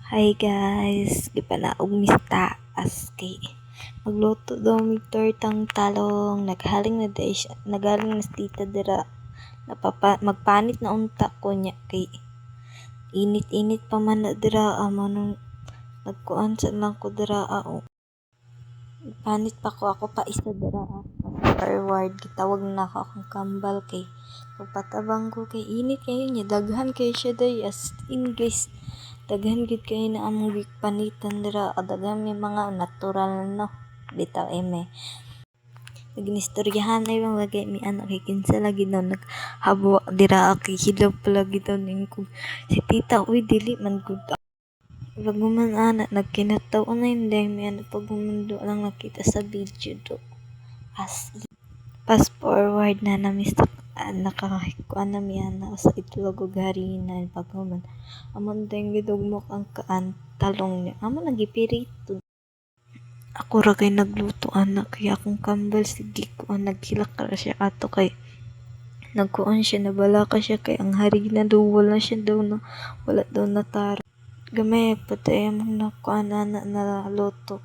Hi guys, gipanaog mi sa taas kay magluto daw mi tortang talong. Nagaling na si tita dira. Magpanit na unta ko niya kay init-init pa man na dira amo nung nagkuan sa lang ko dira panit pa ko ako pa isa dira forward gitawag na ako akong kambal kay pagpatabang ko kay init kayo niya daghan kay siya day as in guys daghan gid kay na among panitan dira daghan may mga natural no bitaw eme nagnistoryahan ay mga lagay mi anak kay kinsa lagi daw naghabwa dira kay hilaw pala gid daw ning ko si tita uy dili man gud Paghuman ana nagkinataw na hindi may ano pagumundo lang nakita sa video do as in. Fast forward na namis nakakikuan na mi ana sa itlog ug harina paghuman amon deng gidugmok ang kaan talong niya amon nagipirito ako ra kay nagluto anak kaya akong kambal sige ko naghilak ra siya ato kay nagkuan siya nabala ka siya kay ang harina daw wala siya daw na wala daw natara gamay pati among nakuan na luto